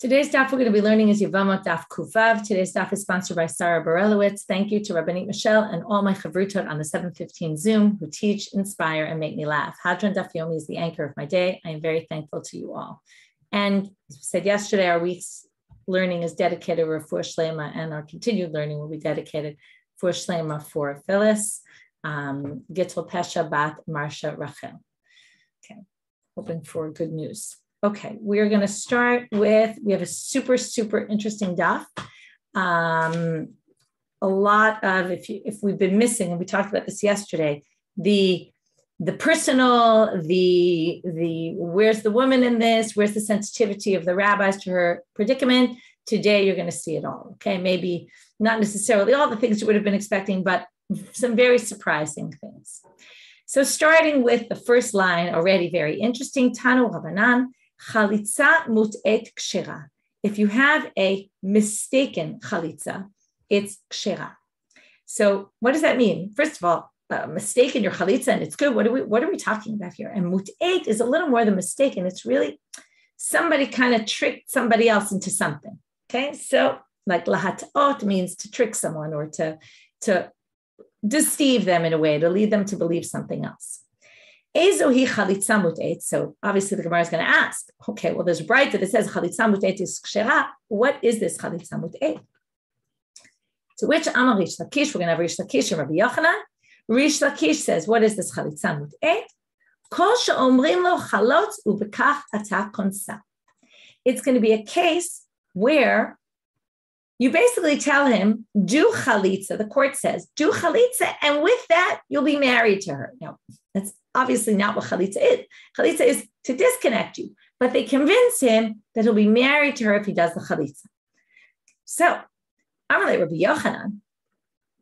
Today's daf we're going to be learning is Yevamot daf kuvav. Today's daf is sponsored by Sarah Barelowitz. Thank you to Rabbanit Michelle and all my chavrutot on the 715 Zoom who teach, inspire, and make me laugh. Hadran Daf Yomi is the anchor of my day. I am very thankful to you all. And as we said yesterday, our week's learning is dedicated to Refuah Shlema, and our continued learning will be dedicated Refuah Shlema for Phyllis, Gittel Pesha Bat Marsha Rachel. Okay, hoping for good news. Okay, we're going to start with, we have a super interesting daf. A lot of, if we've been missing, and we talked about this yesterday, the personal, the where's the woman in this, where's the sensitivity of the rabbis to her predicament. Today, you're going to see it all, okay? Maybe not necessarily all the things you would have been expecting, but some very surprising things. So starting with the first line, already very interesting, Tanu Rabbanan, chalitza mut'et kshera. If you have a mistaken chalitza, it's kshera. So what does that mean? First of all, mistaken your chalitza and it's good. What are we talking about here? And mut'et is a little more than mistaken. It's really somebody kind of tricked somebody else into something. Okay, so like lahat'ot means to trick someone or to deceive them in a way, to lead them to believe something else. Ezohi chalitza mut'et. So obviously the Gemara is going to ask, okay, well, there's right that it says chalitza mut'et is kshera. What is this chalitza mut'et? To which Amar Rish Lakish, we're going to have Rish Lakish and Rabbi Yochanan. Rish Lakish says, what is this chalitza mut'et? Kol she'omrim lo chalotz ubekach ata konsa. It's going to be a case where you basically tell him, do chalitza, the court says, do chalitza, and with that, you'll be married to her. Now, that's obviously not what chalitza is. Chalitza is to disconnect you, but they convince him that he'll be married to her if he does the chalitza. So, Amalei Rabbi Yochanan,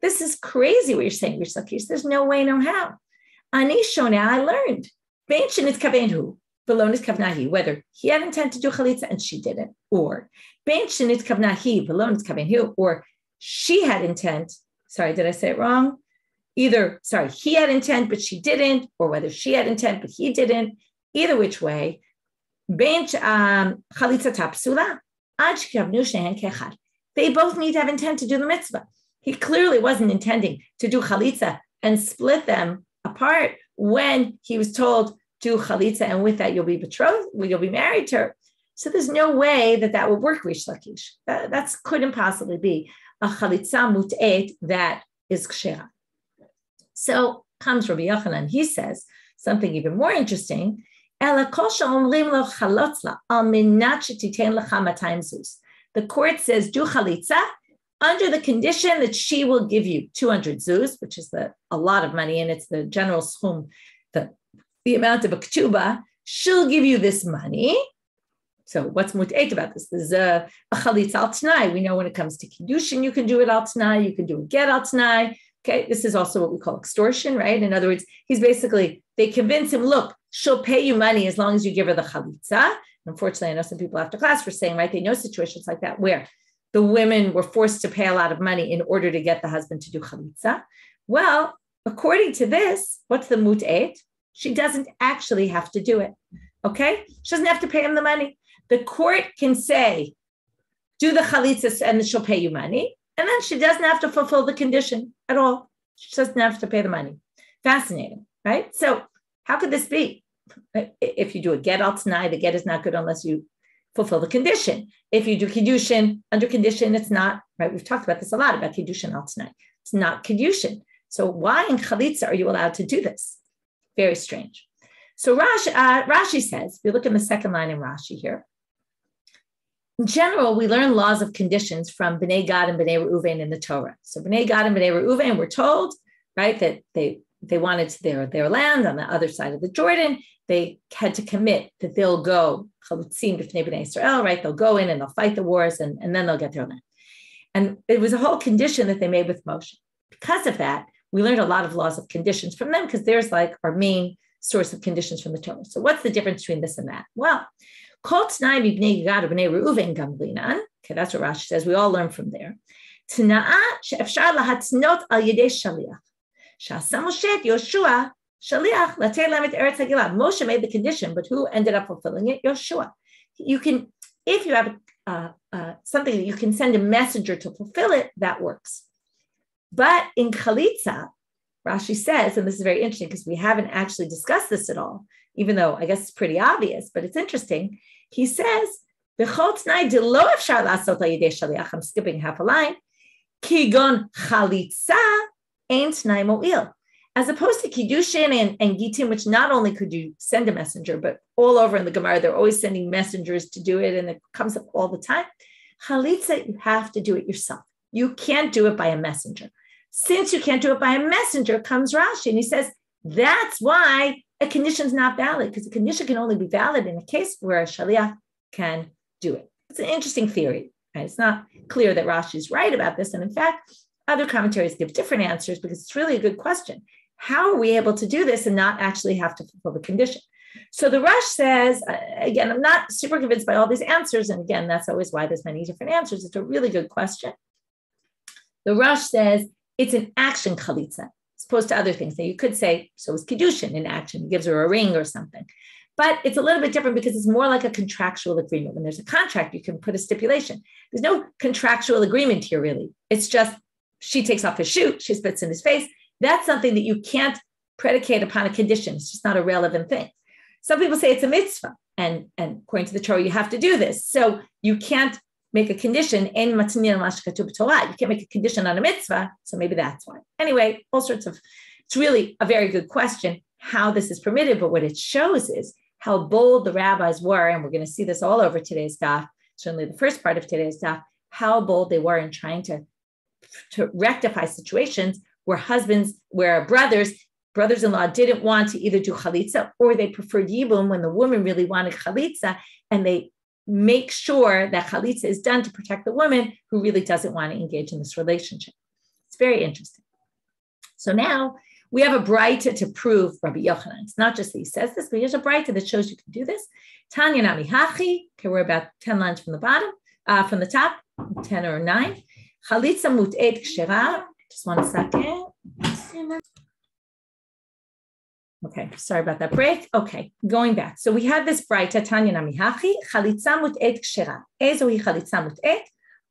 this is crazy what you're saying, Rish Lakish. There's no way, no how. Ani shona, I learned. Bein shenit kavenhu, v'lo nitkavnahi, whether he had intent to do chalitza and she didn't, or bein shenit kavnahi, v'lo nitkavnahu, or she had intent. Sorry, did I say it wrong? Either, sorry, he had intent, but she didn't, or whether she had intent, but he didn't. Either which way, chalitza tapsula, ad shekavnu shehen kechad. They both need to have intent to do the mitzvah. He clearly wasn't intending to do chalitza and split them apart when he was told, do chalitza, and with that, you'll be betrothed, you'll be married to her. So there's no way that would work, Rish Lakish. That couldn't possibly be a chalitza mut'et that is kshera. So comes Rabbi Yochanan, he says something even more interesting. The court says, do chalitza under the condition that she will give you 200 zuz, which is a lot of money, and it's the general schum, the amount of a ketubah. She'll give you this money. So what's mut'et about this? There's a chalitza al t'nai. We know when it comes to kiddushin, you can do it al t'nai, you can do a get al t'nai. Okay, this is also what we call extortion, right? In other words, they convince him, look, she'll pay you money as long as you give her the chalitza. Unfortunately, I know some people after class were saying, right, they know situations like that where the women were forced to pay a lot of money in order to get the husband to do chalitza. Well, according to this, what's the mut'et? She doesn't actually have to do it, okay? She doesn't have to pay him the money. The court can say, do the chalitza and she'll pay you money. And then she doesn't have to fulfill the condition at all. She doesn't have to pay the money. Fascinating, right? So how could this be? If you do a get al t'nai, the get is not good unless you fulfill the condition. If you do kiddushin under condition, it's not, right? We've talked about this a lot, about kiddushin al t'nai. It's not kiddushin. So why in chalitza are you allowed to do this? Very strange. So Rashi says, if you look in the second line in Rashi here, in general, we learn laws of conditions from Bnei Gad and Bnei Reuven in the Torah. So Bnei Gad and Bnei Reuven were told, right, that they wanted their land on the other side of the Jordan. They had to commit that they'll go, chalutzim b'fnei Bnei Israel, right? They'll go in and they'll fight the wars and then they'll get their land. And it was a whole condition that they made with Moshe. Because of that, we learned a lot of laws of conditions from them because there's like our main source of conditions from the Torah. So what's the difference between this and that? Well, okay, that's what Rashi says. We all learn from there. Moshe made the condition, but who ended up fulfilling it? Yoshua. You can if you have something that you can send a messenger to fulfill it, that works. But in chalitza, Rashi says, and this is very interesting because we haven't actually discussed this at all, even though I guess it's pretty obvious, but it's interesting. He says, I'm skipping half a line, kigon chalitza ain't tnai mo'il. As opposed to kiddushin and gitim, which not only could you send a messenger, but all over in the Gemara, they're always sending messengers to do it, and it comes up all the time. Chalitza, you have to do it yourself. You can't do it by a messenger. Since you can't do it by a messenger, comes Rashi, and he says, that's why a condition is not valid, because a condition can only be valid in a case where a shaliach can do it. It's an interesting theory. Right? It's not clear that Rashi is right about this, and in fact, other commentaries give different answers because it's really a good question. How are we able to do this and not actually have to fulfill the condition? So the Rush says, again, I'm not super convinced by all these answers. And again, that's always why there's many different answers. It's a really good question. The Rush says it's an action chalitza, as opposed to other things. Now you could say, so is kiddushin in action, he gives her a ring or something. But it's a little bit different because it's more like a contractual agreement. When there's a contract, you can put a stipulation. There's no contractual agreement here, really. It's just she takes off his shoe, she spits in his face. That's something that you can't predicate upon a condition. It's just not a relevant thing. Some people say it's a mitzvah, and according to the Torah, you have to do this. So you can't make a condition. You can't make a condition on a mitzvah. So maybe that's why. Anyway, all sorts of, it's really a very good question how this is permitted. But what it shows is how bold the rabbis were. And we're going to see this all over today's daf, certainly the first part of today's daf, how bold they were in trying to rectify situations where brothers-in-law didn't want to either do chalitza or they preferred yibum when the woman really wanted chalitza, and they make sure that chalitza is done to protect the woman who really doesn't want to engage in this relationship. It's very interesting. So now we have a braita to prove Rabbi Yochanan. It's not just that he says this, but here's a braita that shows you can do this. Tanya nami hachi. Okay, we're about 10 lines from the bottom, from the top, 10 or 9. Chalitza mut'et kshera. Just 1 second. Okay, sorry about that break. Okay, going back. So we had this braita, Tanya nami hachi, chalitza mut'et kshera. Ezo hi chalitza mut'et,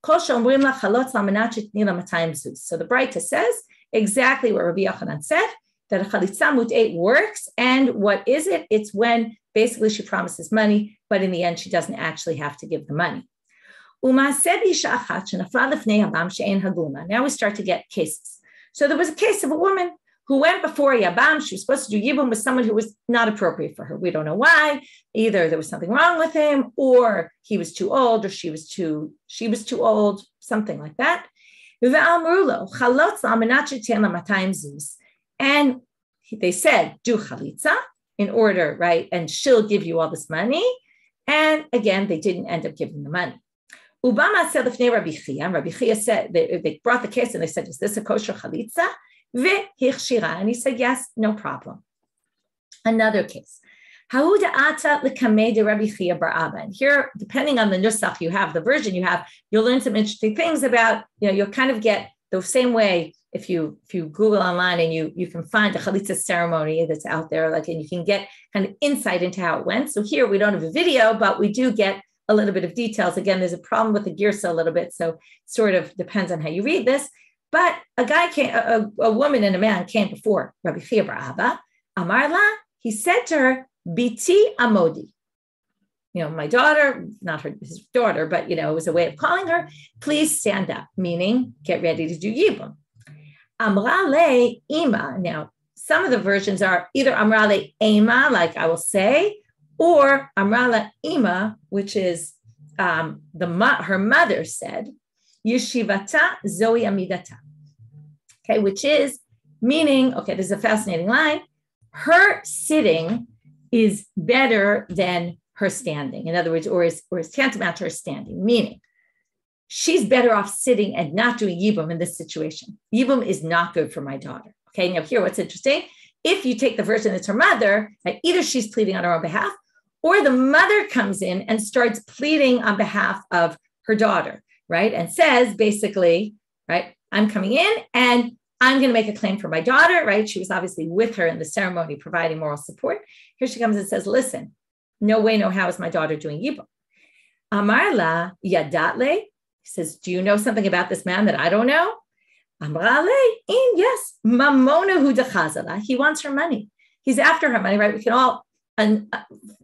kol she'omrim la chalotz la'menat shetni la 200 zuz. So the braita says exactly what Rabbi Yochanan said, that a chalitza mut'et works. And what is it? It's when basically she promises money, but in the end, she doesn't actually have to give the money. Now we start to get cases. So there was a case of a woman who went before a yabam. She was supposed to do yibum with someone who was not appropriate for her. We don't know why. Either there was something wrong with him, or he was too old, or she was too old, something like that. And they said, do chalitza in order, right? And she'll give you all this money. And again, they didn't end up giving the money. Ubama said, Rabbi Chia said, they brought the case and they said, is this a kosher chalitza? And he said, yes, no problem. Another case. And here, depending on the nusach you have, the version you have, you'll learn some interesting things about, you'll kind of get the same way if you Google online and you can find a chalitza ceremony that's out there, and you can get kind of insight into how it went. So here we don't have a video, but we do get a little bit of details. Again, there's a problem with the girsa a little bit, so sort of depends on how you read this. But a guy came, a woman and a man came before Rabbi Chia bar Abba. Amarla, he said to her, Biti Amodi. My daughter, not his daughter, but it was a way of calling her. Please stand up, meaning get ready to do yibum. Amrale ima. Now, some of the versions are either Amrale ema, like I will say, or Amrala ima, which is her mother said, Yeshivata Zoe Amidata. Okay, which is meaning, this is a fascinating line. Her sitting is better than her standing. In other words, or is tantamount to her standing, meaning she's better off sitting and not doing yibum in this situation. Yibum is not good for my daughter. Okay, now here, what's interesting, if you take the version that's her mother, either she's pleading on her own behalf, or the mother comes in and starts pleading on behalf of her daughter, right? And says basically, right, I'm coming in and I'm going to make a claim for my daughter, right? She was obviously with her in the ceremony, providing moral support. Here she comes and says, listen, no way, no how is my daughter doing yibum. Amarla yadatle. He says, do you know something about this man that I don't know? Amrale, yes. Mamona hu dechazala. He wants her money. He's after her money, right? We can all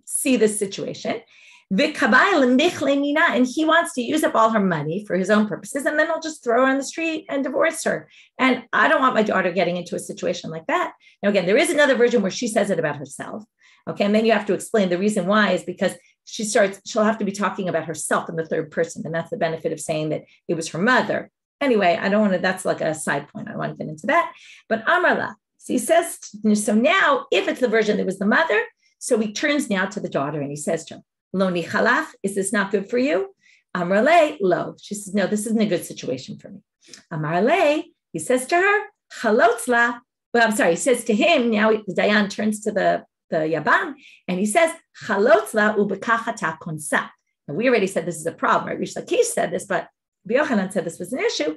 see this situation. And he wants to use up all her money for his own purposes, and then he'll just throw her on the street and divorce her. And I don't want my daughter getting into a situation like that. Now, again, there is another version where she says it about herself. Okay, and then you have to explain the reason why is because she'll have to be talking about herself in the third person, and that's the benefit of saying that it was her mother. Anyway, I don't want to, that's like a side point. I want to get into that. But Amarla, so he says, so now if it's the version that was the mother, so he turns now to the daughter and he says to her, Lo nichalach, is this not good for you? Amarle, lo. She says, no, this isn't a good situation for me. Amarle, he says to her, chalotzla. Well, I'm sorry, he says to him, now the Dayan turns to the yabam, and he says, chalotzla ubekachata konsa. And we already said this is a problem, right? Rish Lakish said this, but Yochanan said this was an issue.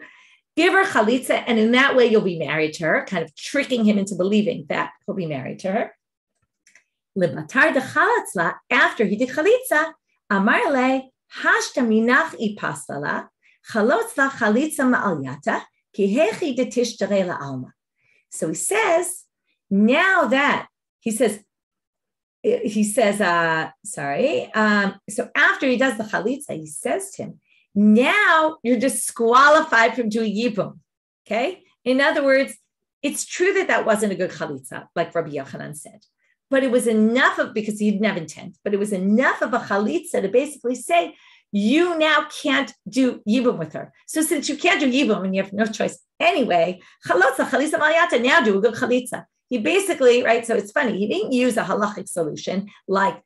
Give her chalitza, and in that way you'll be married to her, kind of tricking him into believing that he'll be married to her. Libatar de chalatzla, after he did chalitza, amarle hashta minach ipastala chalotzla chalitza ma'alyata ki hechi de tishtare la'alma. So he says, now that so after he does the chalitza, he says to him, now you're disqualified from doing yibum. Okay. In other words, it's true that wasn't a good chalitza, like Rabbi Yochanan said. But it was enough because he didn't have intent, but it was enough of a chalitza to basically say, you now can't do yibum with her. So since you can't do yibum and you have no choice anyway, chalitza malayata, now do a good chalitza. He basically, right, so it's funny, he didn't use a halachic solution like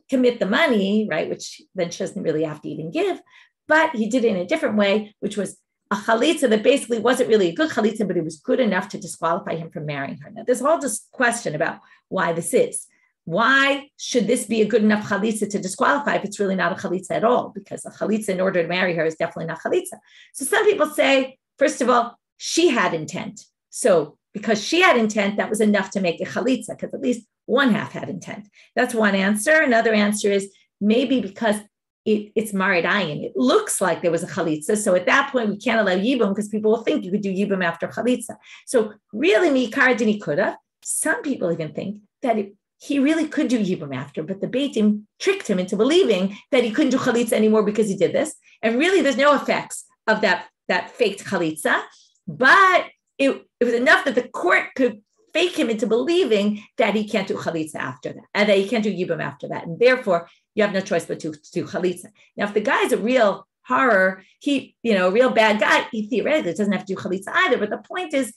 commit the money, right, which then she doesn't really have to even give, but he did it in a different way, which was a chalitza that basically wasn't really a good chalitza, but it was good enough to disqualify him from marrying her. Now, there's all this question about why this is. Why should this be a good enough chalitza to disqualify if it's really not a chalitza at all? Because a chalitza in order to marry her is definitely not chalitza. So some people say, first of all, she had intent. So because she had intent, that was enough to make a chalitza, because at least one half had intent. That's one answer. Another answer is maybe because it's marid ayin. It looks like there was a chalitza. So at that point, we can't allow yibum because people will think you could do yibum after chalitza. So really, mikar dini could have. Some people even think that he really could do yibum after, but the Beit Din tricked him into believing that he couldn't do chalitza anymore because he did this. And really, there's no effects of that faked chalitza. But it was enough that the court could fake him into believing that he can't do chalitza after that, and that he can't do yibum after that. And therefore, you have no choice but to do chalitza. Now, if the guy's a real horror, a real bad guy, he theoretically doesn't have to do chalitza either. But the point is,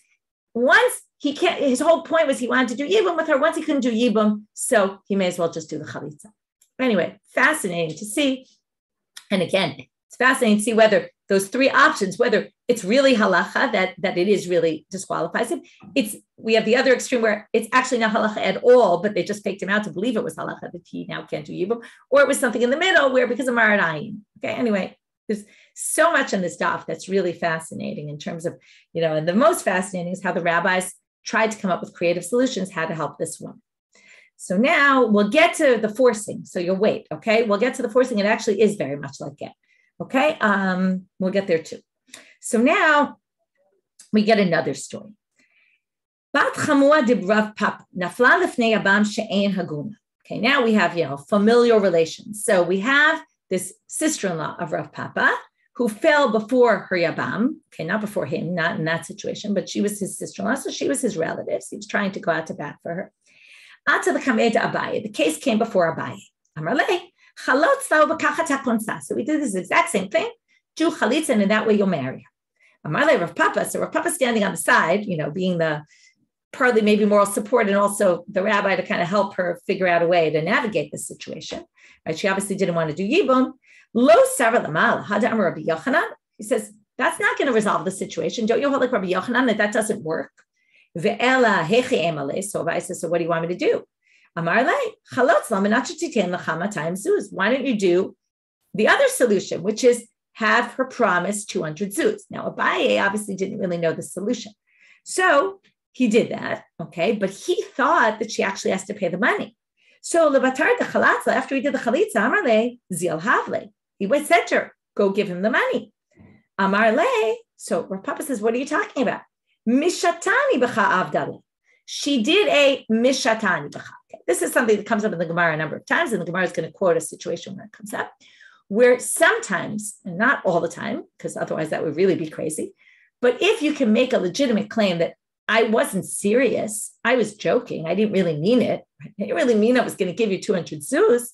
once he can't, his whole point was he wanted to do yibum with her. Once he couldn't do yibum, so he may as well just do the chalitza. Anyway, fascinating to see. And again, it's fascinating to see whether those three options, whether it's really halacha, that it is really disqualifies him. We have the other extreme where it's actually not halacha at all, but they just faked him out to believe it was halacha that he now can't do yibum, or it was something in the middle where because of marid ayin. Okay, anyway, there's so much in this daf that's really fascinating in terms of, and the most fascinating is how the rabbis tried to come up with creative solutions how to help this woman. So now we'll get to the forcing. So you'll wait, okay? We'll get to the forcing. It actually is very much like get. Okay, we'll get there too. So now we get another story. Bat chamua de Rav Papa nafla lefnei yabam she'ein haguna. Okay, now we have familial relations. So we have this sister-in-law of Rav Papa who fell before her yabam. Okay, not before him, not in that situation, but she was his sister-in-law, so she was his relative. So he was trying to go out to bat for her. Ata l'kamei de Abaye. The case came before Abaye. Amarle. So we did this exact same thing. Do chalitza, and in that way you'll marry her. Amarle Rav Papa. So Rav Papa standing on the side, being the partly maybe moral support and also the rabbi to kind of help her figure out a way to navigate this situation. Right? She obviously didn't want to do yibum. Lo sara lamal hadam Rabbi Yochanan. He says that's not going to resolve the situation. Don't you hold like Rabbi Yochanan that doesn't work? Ve'ela hechi emale. So Abaye says, so what do you want me to do? Why don't you do the other solution, which is have her promise 200 zuz? Now, Abaye obviously didn't really know the solution. So he did that, okay? But he thought that she actually has to pay the money. So after he did the chalitza, amarle zil havle. He said to her, go give him the money. Amar le. So Rav Papa says, what are you talking about? Mishatani b'cha avdala. She did a mishatani b'cha. Okay. This is something that comes up in the Gemara a number of times, and the Gemara is going to quote a situation where it comes up, where sometimes, and not all the time, because otherwise that would really be crazy, but if you can make a legitimate claim that I wasn't serious, I was joking, I didn't really mean it, I didn't really mean I was going to give you 200 zuz,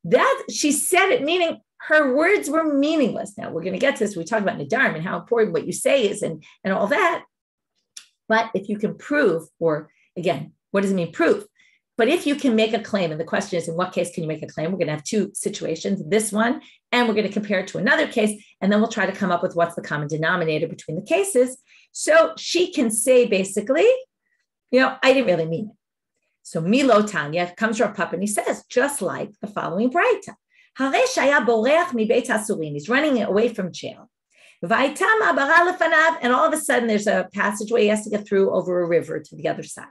that she said it, meaning her words were meaningless. Now, we're going to get to this. We talk about Nidarim and how important what you say is and all that. But if you can prove, or again, what does it mean prove? But if you can make a claim, and the question is, in what case can you make a claim? We're going to have two situations, this one, and we're going to compare it to another case, and then we'll try to come up with what's the common denominator between the cases. So she can say basically, I didn't really mean it. So Milo Tanya comes Rav Papa and he says, just like the following Braita. He's running away from jail. And all of a sudden there's a passageway he has to get through over a river to the other side.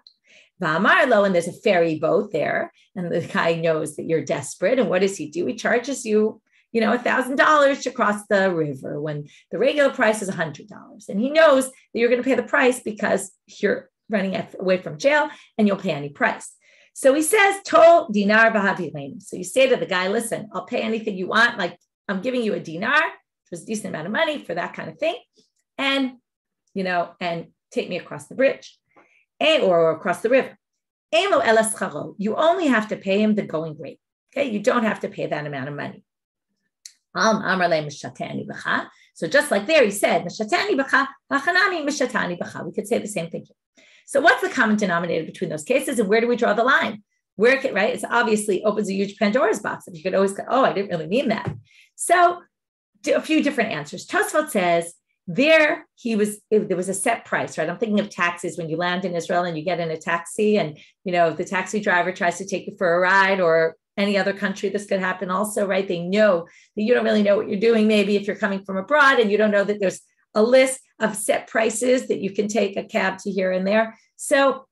And there's a ferry boat there, and the guy knows that you're desperate. And what does he do? He charges you, $1,000 to cross the river when the regular price is $100. And he knows that you're going to pay the price because you're running away from jail and you'll pay any price. So he says, Tol dinar v'havilim. So you say to the guy, listen, I'll pay anything you want. Like I'm giving you a dinar, which was a decent amount of money for that kind of thing. And, and take me across the bridge or across the river. You only have to pay him the going rate. Okay. You don't have to pay that amount of money. So just like there, he said, we could say the same thing here. So what's the common denominator between those cases, and where do we draw the line? Right? It's obviously opens a huge Pandora's box. If you could always go, I didn't really mean that. So a few different answers. Tosfot says there was a set price, right? I'm thinking of taxis when you land in Israel and you get in a taxi and, the taxi driver tries to take you for a ride, or any other country, this could happen also, right? They know that you don't really know what you're doing. Maybe if you're coming from abroad and you don't know that there's a list of set prices that you can take a cab to here and there. So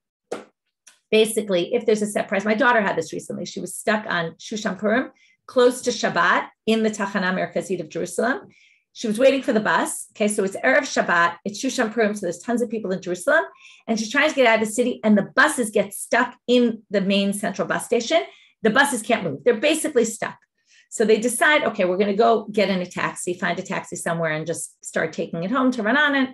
basically, if there's a set price, my daughter had this recently. She was stuck on Shushan Purim, close to Shabbat in the Tachana Merkazit of Jerusalem. She was waiting for the bus. Okay, so it's Erev Shabbat, it's Shushan Purim, so there's tons of people in Jerusalem. And she's trying to get out of the city, and the buses get stuck in the main central bus station. The buses can't move. They're basically stuck. So they decide, okay, we're going to go get in a taxi, find a taxi somewhere and just start taking it home to run on it.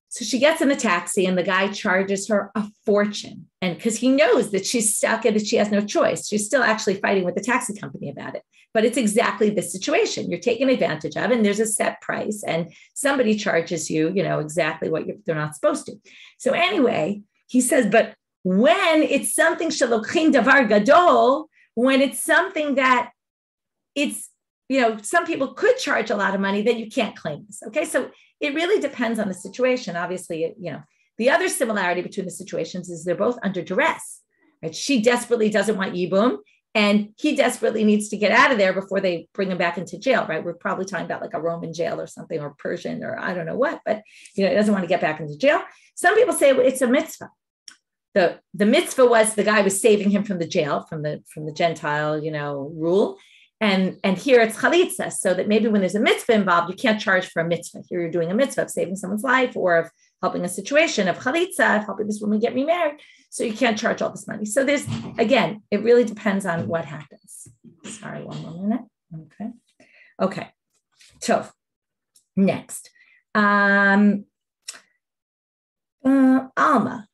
So she gets in the taxi and the guy charges her a fortune. And because he knows that she's stuck and that she has no choice, she's still actually fighting with the taxi company about it. But it's exactly this situation you're taken advantage of, and there's a set price and somebody charges you, exactly what they're not supposed to. So anyway, he says, but when it's something shalokhin davar gadol, when it's something that it's, some people could charge a lot of money, then you can't claim this. Okay. So it really depends on the situation. Obviously, the other similarity between the situations is they're both under duress, right? She desperately doesn't want yibum, and he desperately needs to get out of there before they bring him back into jail, right? We're probably talking about like a Roman jail or something, or Persian, or I don't know what, but, he doesn't want to get back into jail. Some people say it's a mitzvah. The mitzvah was the guy was saving him from the jail, from the Gentile, rule. And here it's chalitza, so that maybe when there's a mitzvah involved, you can't charge for a mitzvah. Here you're doing a mitzvah of saving someone's life, or of helping a situation, of chalitza, of helping this woman get remarried. So you can't charge all this money. So there's, again, it really depends on what happens. Sorry, one more minute. Okay. So next. Alma.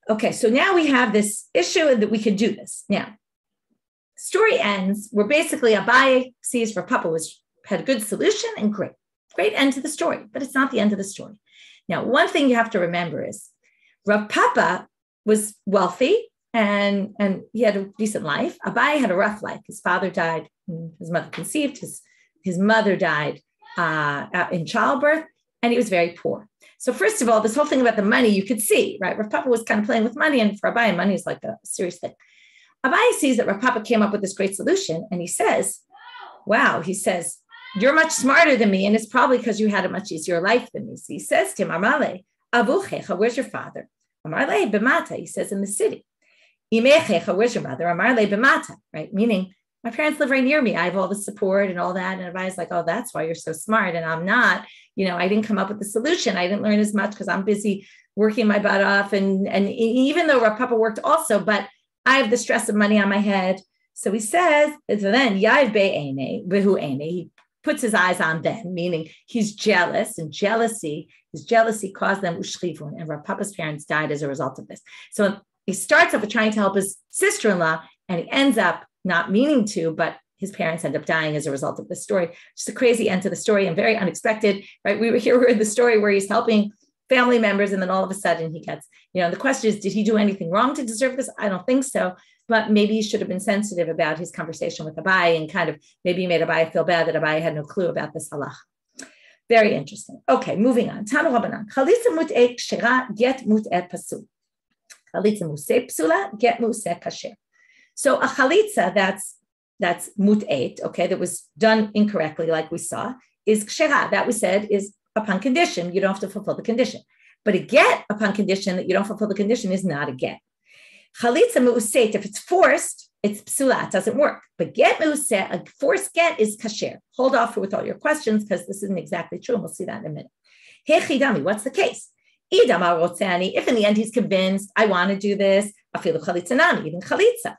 Okay, so now we have this issue that we can do this. Now, story ends where basically Abaye sees Rav Papa had a good solution, and great end to the story, but it's not the end of the story. Now, one thing you have to remember is Rav Papa was wealthy and he had a decent life. Abaye had a rough life. His father died, his mother conceived, his mother died in childbirth, and he was very poor. So first of all, this whole thing about the money you could see, right? Rav Papa was kind of playing with money, and for Abaye, money is like a serious thing. Abaye sees that Rav Papa came up with this great solution, and he says, wow, you're much smarter than me, and it's probably because you had a much easier life than me. So he says to him, Amarle, avuchecha, where's your father? Amarle, b'mata, he says, in the city. Imechecha, where's your mother? Amarle, b'mata, right? Meaning, my parents live right near me. I have all the support and all that. And Abaye's like, oh, that's why you're so smart. And I'm not, I didn't come up with the solution. I didn't learn as much because I'm busy working my butt off. And even though Rav Papa worked also, but I have the stress of money on my head. So he says, then he puts his eyes on them, meaning he's jealous, and his jealousy caused them ushchivun, and Rav Papa's parents died as a result of this. So he starts off with trying to help his sister-in-law, and he ends up not meaning to, but his parents end up dying as a result of this story. Just a crazy end to the story and very unexpected, right? We heard the story where he's helping family members, and then all of a sudden he gets, the question is, did he do anything wrong to deserve this? I don't think so, but maybe he should have been sensitive about his conversation with Abaye and kind of maybe made Abaye feel bad that Abaye had no clue about this halach. Very interesting. Okay, moving on. Tanu Rabbanan. Chalitza mut'e kshera, get mut'e pasul. Chalitza museh psula, get museh kasher. So a chalitza that's mut'et, okay, that was done incorrectly, like we saw, is kshera. That we said is upon condition. You don't have to fulfill the condition. But a get upon condition that you don't fulfill the condition is not a get. Chalitza me'useit, if it's forced, it's psula, it doesn't work. But get me'useh, a forced get is kasher. Hold off with all your questions because this isn't exactly true, and we'll see that in a minute. Hechidami, what's the case? Idam arotzani, if in the end he's convinced, I want to do this, afilu chalitza nami, even chalitza.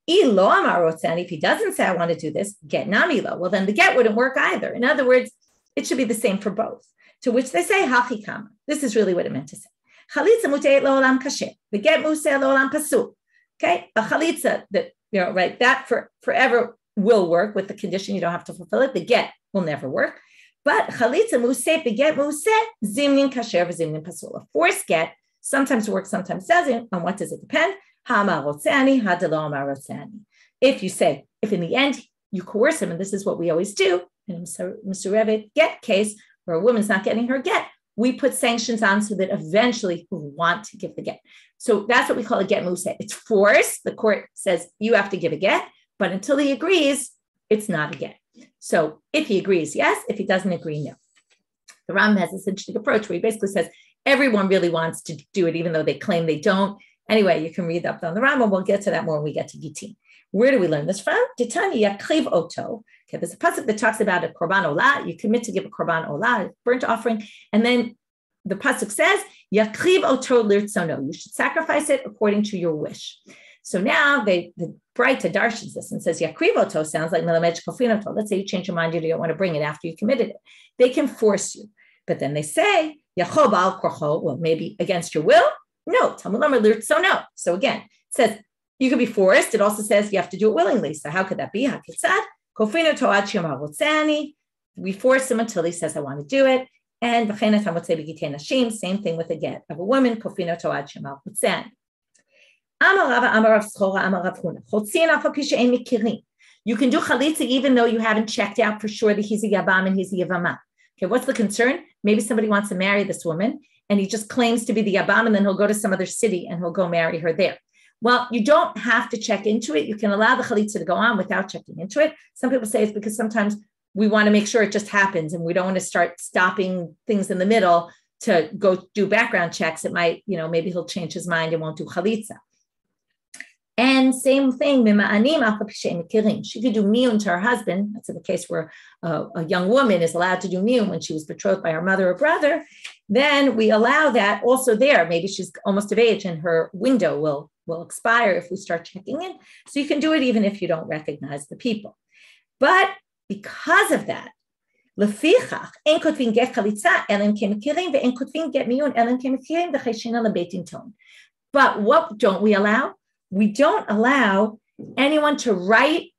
Ilo amarotzani, if he doesn't say I want to do this, get nami lo. Well, then the get wouldn't work either. In other words, it should be the same for both. To which they say, hachikama. This is really what it meant to say. Chalitza muteit lo'olam kasher. The get museh lo'olam pasul. Okay, a chalitza that right, that forever will work with the condition you don't have to fulfill it. The get will never work. But chalitza museh, the get museh, zimnin kasher v'zimnin pasul. A forced get sometimes works, sometimes doesn't. On what does it depend? Ha'amarotzani, ha'delo amarotzani. If you say, if in the end you coerce him, and this is what we always do in a Mr. get case where a woman's not getting her get, we put sanctions on so that eventually we want to give the get. So that's what we call a get museh. It's forced. The court says you have to give a get, but until he agrees, it's not a get. So if he agrees, yes. If he doesn't agree, no. The Rambam has this interesting approach where he basically says everyone really wants to do it, even though they claim they don't. Anyway, you can read up on the Rambam. We'll get to that more when we get to Gittin. Where do we learn this from? Titani yakriv oto. Okay, there's a pasuk that talks about a korban olah. You commit to give a korban olah, a burnt offering, and then the pasuk says yakriv oto lirtzono. You should sacrifice it according to your wish. So now the Braita darshans this and says yakriv oto sounds like melamed kofinoto. Let's say you change your mind, you don't want to bring it after you committed it. They can force you, but then they say yachob al korcho. Well, maybe against your will. No, Talmud Lamar lirtzono. So again, it says you can be forced. It also says you have to do it willingly. So how could that be? We force him until he says, I want to do it. And same thing with a get of a woman. You can do chalitza even though you haven't checked out for sure that he's a yabam and he's a yevama. Okay, what's the concern? Maybe somebody wants to marry this woman and he just claims to be the yabam, and then he'll go to some other city and he'll go marry her there. Well, you don't have to check into it. You can allow the chalitza to go on without checking into it. Some people say it's because sometimes we want to make sure it just happens and we don't want to start stopping things in the middle to go do background checks. It might, maybe he'll change his mind and won't do chalitza. And same thing, she could do miyun to her husband. That's in the case where a young woman is allowed to do miyun when she was betrothed by her mother or brother. Then we allow that also there. Maybe she's almost of age and her window will expire if we start checking in. So you can do it even if you don't recognize the people. But because of that, but what don't we allow? We don't allow anyone to write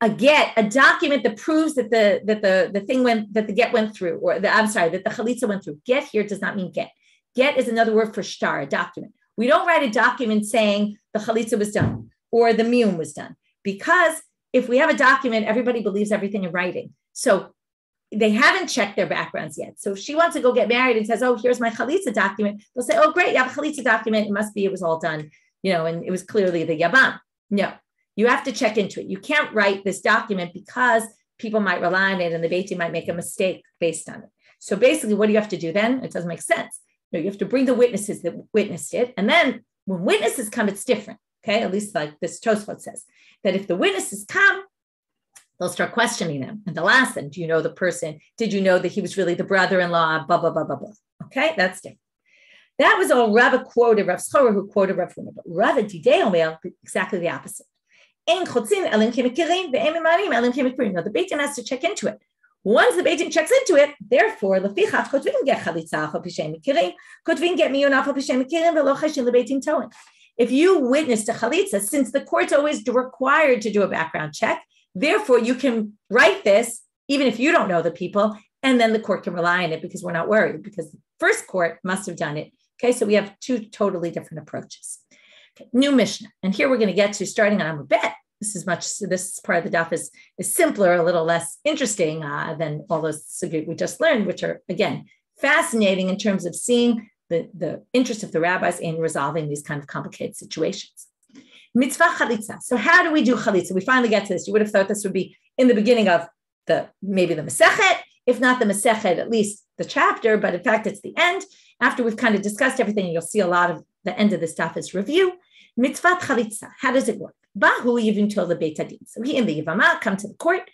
a document that proves that the get went through, or that the chalitza went through. Get here does not mean get. Get is another word for shtar, a document. We don't write a document saying the chalitza was done or the miyum was done, because if we have a document, everybody believes everything in writing. So they haven't checked their backgrounds yet. So if she wants to go get married and says, oh, here's my chalitza document, they'll say, oh, great, you have a chalitza document. It was all done, and it was clearly the yabam. No, you have to check into it. You can't write this document because people might rely on it and the Beit Din might make a mistake based on it. So basically, what do you have to do then? It doesn't make sense. No, you have to bring the witnesses that witnessed it. And then when witnesses come, it's different. Okay, at least like this Tosfot says, that if the witnesses come, They'll start questioning them. And they'll ask them, do you know the person? Did you know that he was really the brother-in-law? Blah, blah, blah, blah, blah. Okay, that's different. That was all Rava quoted, Rav Shiur, who quoted Rav Huna. But Rava Didei Omer, exactly the opposite. Now, the Beit Din has to check into it. Once the Beit Din checks into it, therefore, lefichach kotvin get chalitza achal pishem mikirim, kotvin get miyun achal pishem mikirim, velo cheshin lebeit din towing. If you witnessed a chalitza, since the court's always required to do a background check, therefore you can write this even if you don't know the people, and then the court can rely on it because we're not worried because the first court must have done it. Okay, so we have two totally different approaches. Okay, new Mishnah, and here we're going to get to starting on Amud Bet. This part of the daf is simpler, a little less interesting than all those sugiyot we just learned, which are, again, fascinating in terms of seeing the interest of the rabbis in resolving these kind of complicated situations. Mitzvah chalitza. So how do we do chalitza? We finally get to this. You would have thought this would be in the beginning of maybe the Masechet, if not the Masechet, at least the chapter, but in fact, it's the end. After we've kind of discussed everything, you'll see a lot of the end of the stuff is review. Mitzvah chalitza. How does it work? Bahu even told the Beit Adin. So he and the yevama come to the court.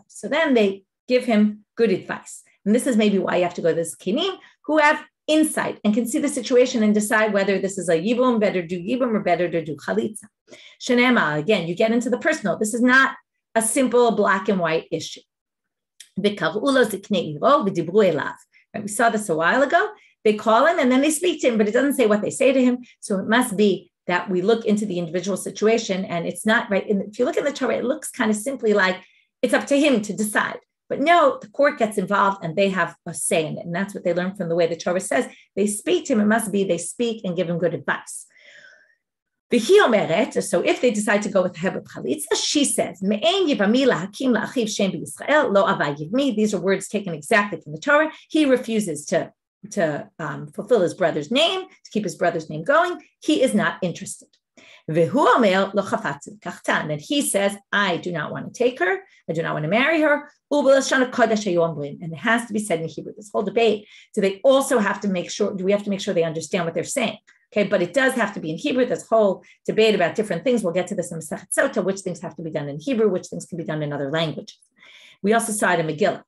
So then they give him good advice. And this is maybe why you have to go to the Zkenim who have insight and can see the situation and decide whether this is a yibum, better do yibum, or better to do chalitza. Shenema, again, you get into the personal. This is not a simple black and white issue. We saw this a while ago. They call him and then they speak to him, but it doesn't say what they say to him. So it must be that we look into the individual situation, and it's not right. If you look in the Torah, it looks kind of simply like it's up to him to decide. But no, the court gets involved and they have a say in it. And that's what they learn from the way the Torah says. They speak to him. It must be they speak and give him good advice. So if they decide to go with Hebrew chalitza, she says, these are words taken exactly from the Torah. He refuses to fulfill his brother's name, to keep his brother's name going. He is not interested. And then he says, I do not want to take her. I do not want to marry her. And it has to be said in Hebrew. This whole debate. So they also have to make sure, do we have to make sure they understand what they're saying? Okay, but it does have to be in Hebrew. This whole debate about different things. We'll get to this in Masechet Sota, which things have to be done in Hebrew, which things can be done in other languages. We also saw it in Megillah.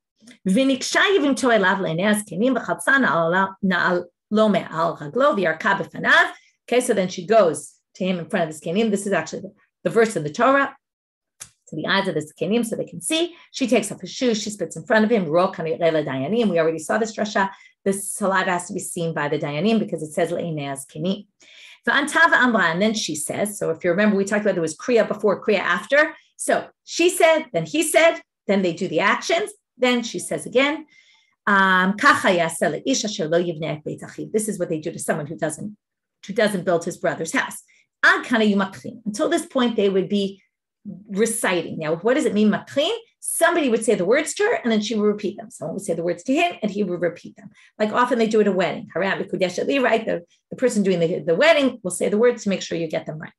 Okay, so then she goes to him in front of the Zkenim. This is actually the verse in the Torah, to the eyes of the Zkenim so they can see. She takes off his shoes, she spits in front of him. We already saw this drasha. This saliva has to be seen by the Dayanim because it says Le'inei Zkenim. And then she says, so if you remember, we talked about there was Kriya before, Kriya after. So she said, then he said, then they do the actions. Then she says again, this is what they do to someone who doesn't build his brother's house. Until this point, they would be reciting. Now, what does it mean, maklin? Somebody would say the words to her, and then she would repeat them. Someone would say the words to him, and he would repeat them. Like often they do at a wedding. Right? The person doing the wedding will say the words to make sure you get them right.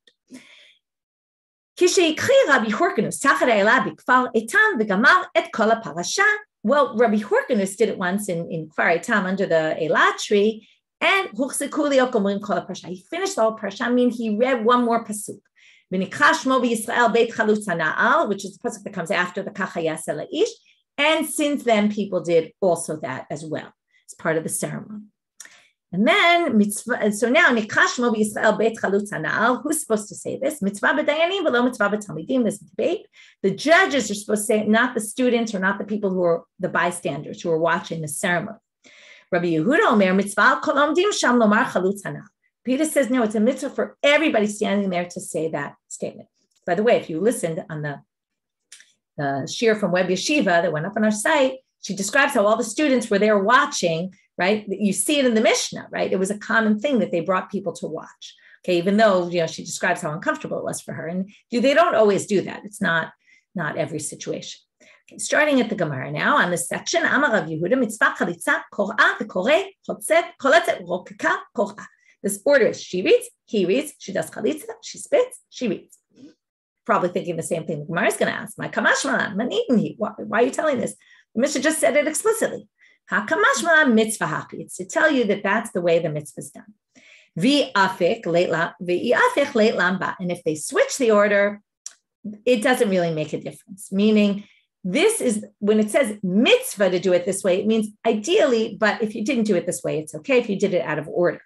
Well, Rabbi Horkanus did it once in Kfar Eitam under the Eilat tree, and he finished the whole parsha. I mean, he read one more pasuk, which is the pasuk that comes after the Kachayas Elaish, and since then people did also that as well as part of the ceremony. And then so now Nikashmo Yisrael Beit Chalutza Na'al. Who's supposed to say this? Mitzvah b'dayanim, but lo mitzvah b'talmidim. This debate. The judges are supposed to say it, not the students or not the people who are the bystanders who are watching the ceremony. Rabbi Yehuda Omer Mitzvah Kol Omdim Sham Lomar Chalutza Na'al. Peter says no. It's a mitzvah for everybody standing there to say that statement. By the way, if you listened on the Shiur from Web Yeshiva that went up on our site, she describes how all the students were there watching. Right? You see it in the Mishnah, right? It was a common thing that they brought people to watch. Okay, even though, she describes how uncomfortable it was for her. And they don't always do that. It's not every situation. Okay, starting at the Gemara now on this section, Amar Rav Yehuda, mitzvah chalitza, kor'a, v'koreh, choletzet, rokeka, kor'a. This order is she reads, he reads, she does chalitza, she spits, she reads. Probably thinking the same thing the Gemara is going to ask. My kamash malan, manitni. Why are you telling this? The Mishnah just said it explicitly. It's to tell you that that's the way the mitzvah is done. And if they switch the order, it doesn't really make a difference. Meaning, this is when it says mitzvah to do it this way, it means ideally, but if you didn't do it this way, it's okay if you did it out of order.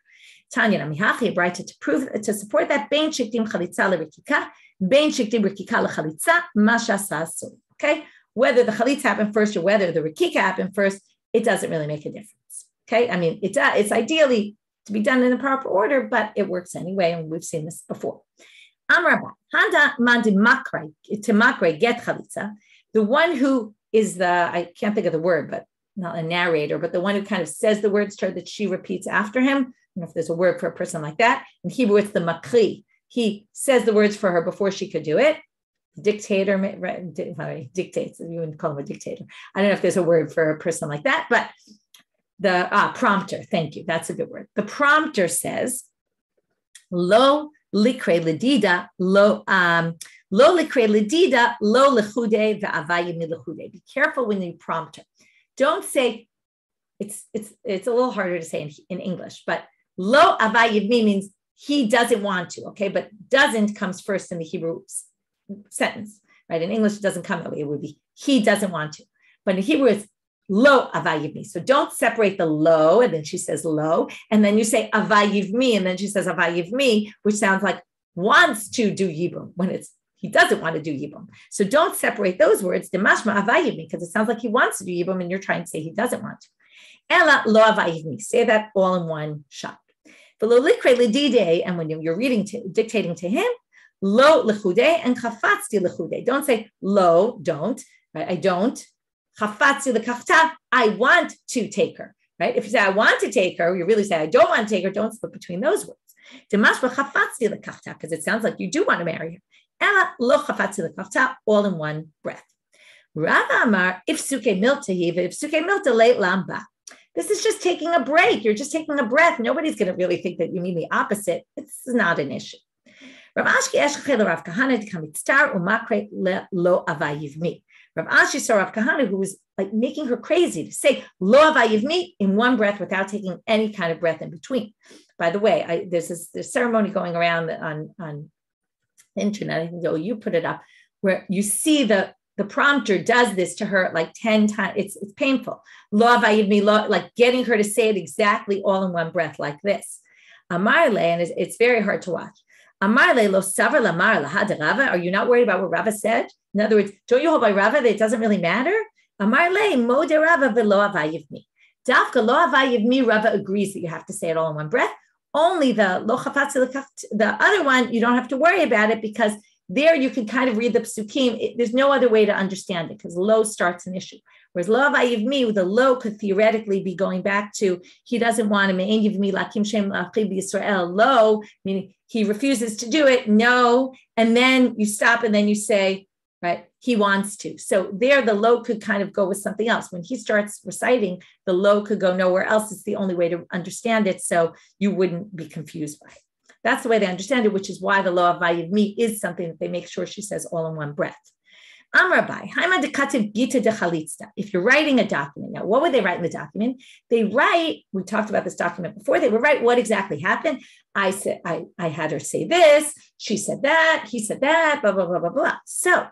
Tanya Namihachi, right, to prove, to support that, bein shiktim chalitza l'rikika, bein shiktim rikika l'chalitza, masha sasu. Okay, whether the chalitza happened first or whether the rikika happened first, it doesn't really make a difference. Okay, I mean, it's ideally to be done in the proper order, but it works anyway, and we've seen this before. Amrabah, handa man de makre, to makre get chalitza. The one who is I can't think of the word, but not a narrator, but the one who kind of says the words to her that she repeats after him. I don't know if there's a word for a person like that. In Hebrew, it's the makri. He says the words for her before she could do it. Dictator, right? Dictates. You wouldn't call him a dictator. I don't know if there's a word for a person like that, but the prompter. Thank you. That's a good word. The prompter says, "Lo likre ledida lo." Lo likre ledida, lo lechude, ve'avaye mi lechude. Be careful when you prompt her. Don't say, it's a little harder to say in English, but lo avaye mi means he doesn't want to, okay? But doesn't comes first in the Hebrew sentence, right? In English, it doesn't come that way. It would be he doesn't want to. But in Hebrew, it's lo avaye mi. So don't separate the lo, and then she says lo, and then you say avaye mi, and then she says avaye mi, which sounds like wants to do yibum when he doesn't want to do yibum. So don't separate those words, demashma avayiv mi, because it sounds like he wants to do yibum and you're trying to say he doesn't want to. Ela lo avayiv mi. Say that all in one shot. V'lo likre lidide, and when you're dictating to him, lo lechude and chafatzti lechude. Don't say lo, don't, right? I don't. Chafatzti lekachta, I want to take her, right? If you say I want to take her, you really say I don't want to take her, don't split between those words. Demashma chafatzti lekachta, because it sounds like you do want to marry her. Ela lo chafatzti lekachta, all in one breath. Rava Amar, if suke milta hiva, if suke milta late lamba. This is just taking a break. You're just taking a breath. Nobody's going to really think that you mean the opposite. It's not an issue. Rav Ashki eshachel Rav Kahana to kamitztar umakre lo avayiv mi. Rav Ashi saw Rav Kahana who was like making her crazy to say lo avayiv mi in one breath without taking any kind of breath in between. By the way, there's this ceremony going around on internet, I think you put it up, where you see the prompter does this to her like 10 times. It's painful. Lo avayiv mi, like getting her to say it exactly all in one breath like this. Amarle, and it's very hard to watch. Amarle lo savar lamar lahad Rava. Are you not worried about what Rava said? In other words, don't you hold by Rava that it doesn't really matter? Amarle mode Rava velo avayiv mi. Dafka lo avayiv mi, Rava agrees that you have to say it all in one breath. Only the lo chafatzti lekachta, the other one, you don't have to worry about it because there you can kind of read the psukim. There's no other way to understand it because lo starts an issue. Whereas lo avayiv mi, the lo could theoretically be going back to he doesn't want to me'en yiv mi lakim shem la'achiv b'Yisrael. Lo, meaning he refuses to do it. No, and then you stop and then you say, right, he wants to. So there the lo could kind of go with something else. When he starts reciting, the lo could go nowhere else. It's the only way to understand it, so you wouldn't be confused by it. That's the way they understand it, which is why the lo avayiv mi is something that they make sure she says all in one breath. Amrabai, haima dekativ gita de chalitza. If you're writing a document, now what would they write in the document? They write, we talked about this document before, they would write what exactly happened. I said, I had her say this, she said that, he said that, blah, blah, blah, blah, blah. So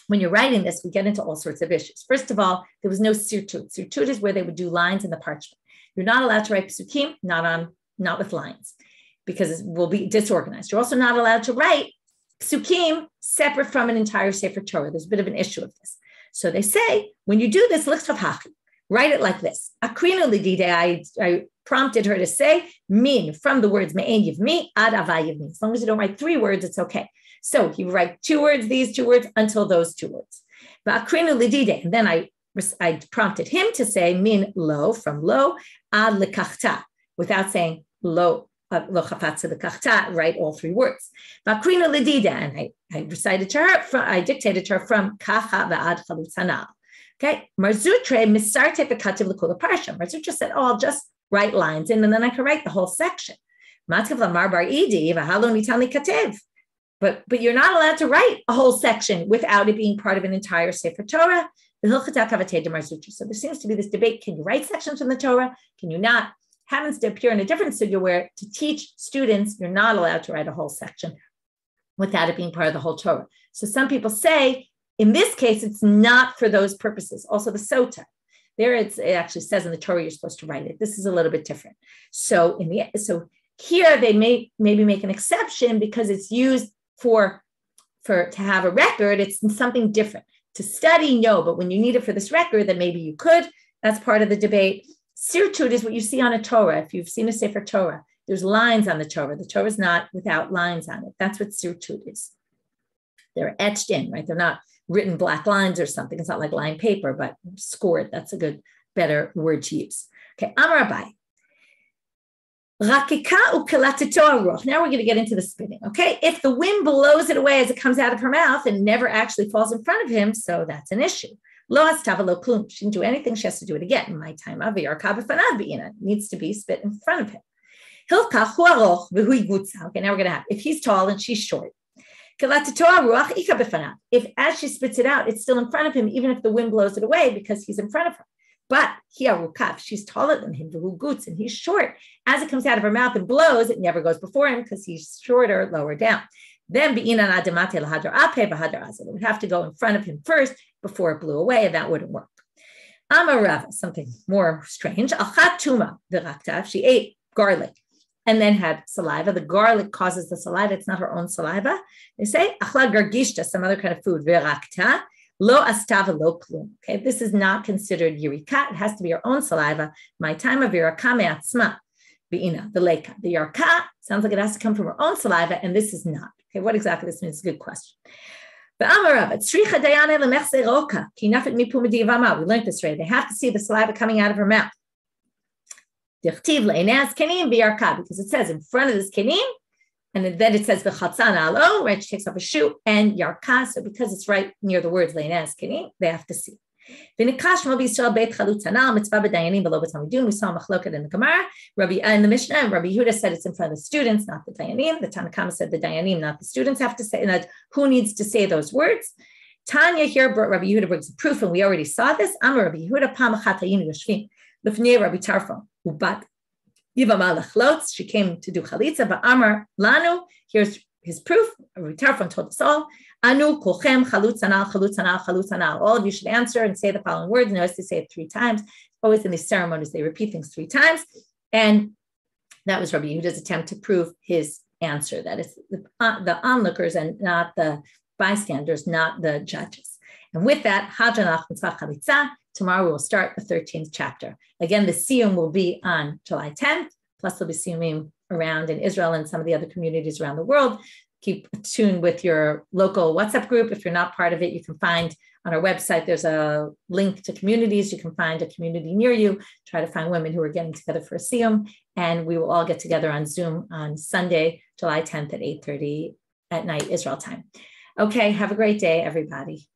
when you're writing this, we get into all sorts of issues. First of all, there was no sirtut. Sirtut is where they would do lines in the parchment. You're not allowed to write psukim, not with lines, because it will be disorganized. You're also not allowed to write psukim separate from an entire Sefer Torah. There's a bit of an issue of this. So they say, when you do this, write it like this. Akrinu lidide, I prompted her to say, min, from the words me'en yiv mi ad avayiv mi. As long as you don't write 3 words, it's okay. So he would write 2 words, these 2 words, until those 2 words. Akrinu lidide, and then I prompted him to say min lo, from lo, ad lekachta, without saying lo chafatzti lekachta, write all 3 words. Vakrina ledida, and I recited to her, I dictated to her from kacha va'ad chalitza. Okay, Marzutre misarte v'kativ l'kol parsha. Marzutre said, "Oh, I'll just write lines in, and then I can write the whole section." Matkav lamar bar idi v'halo nitan likatev. But you're not allowed to write a whole section without it being part of an entire Sefer Torah. So there seems to be this debate: can you write sections from the Torah? Can you not? Happens to appear in a different sugya where to teach students, you're not allowed to write a whole section. without it being part of the whole Torah. So some people say, in this case, it's not for those purposes. Also the sota. There it actually says in the Torah you're supposed to write it. This is a little bit different. So here they may maybe make an exception because it's used to have a record. It's something different. To study, no, but when you need it for this record, then maybe you could. That's part of the debate. Sirtut is what you see on a Torah. If you've seen a Sefer Torah, there's lines on the Torah. The Torah is not without lines on it. That's what sirtut is. They're etched in, right? They're not written black lines or something. It's not like lined paper, but scored. That's a better word to use. Okay, Amar Abaye. Now we're going to get into the spitting. Okay, if the wind blows it away as it comes out of her mouth and never actually falls in front of him, so that's an issue. Lo hastava lo klum. She didn't do anything. She has to do it again. My time needs to be spit in front of him. Okay, now we're going to have, if he's tall and she's short. If as she spits it out, it's still in front of him, even if the wind blows it away because he's in front of her. But she's taller than him, and he's short. As it comes out of her mouth and blows, it never goes before him because he's shorter, lower down. Then it would have to go in front of him first before it blew away, and that wouldn't work. Amar something more strange. She ate garlic and then had saliva. The garlic causes the saliva. It's not her own saliva. They say, some other kind of food. Lo astava lo klum. Okay, this is not considered yirika. It has to be your own saliva. My time of yarka me'atzma, the leka. The yarka sounds like it has to come from her own saliva, and this is not. Okay, what exactly this means is a good question. We learned this already. They have to see the saliva coming out of her mouth. Because it says in front of this kenim, and then it says the chatzan alo, right? She takes off a shoe and yarka. So because it's right near the words leinas kenim, they have to see. We saw machloket in the Gemara. In the Mishnah, and Rabbi Yehuda said it's in front of the students, not the dayanim. The Tanakama said the dayanim, not the students, have to say. And who needs to say those words? Tanya here, Rabbi Yehuda brings a proof, and we already saw this. Amar Rabbi Yehuda pamachat hayinu yoshvim lefnei Rabbi Tarfon ubat yevama lechlotz. She came to do chalitza, but Amar lanu. Here's his proof. Rabbi Tarfon told us all. Anu kolchem chalutz anal chalutz anal chalutz anal. All of you should answer and say the following words. Notice they say it 3 times. Always in these ceremonies, they repeat things 3 times. And that was Rabbi Yehuda's attempt to prove his answer. That is the onlookers and not the bystanders, not the judges. And with that, Hajanach mitzvah chalitza. Tomorrow we will start the 13th chapter. Again, the siyum will be on July 10th. Plus there'll be siyumim around in Israel and some of the other communities around the world. Keep tuned with your local WhatsApp group. If you're not part of it, you can find on our website, there's a link to communities. You can find a community near you. Try to find women who are getting together for a siyum. And we will all get together on Zoom on Sunday, July 10th at 8:30 at night, Israel time. Okay, have a great day, everybody.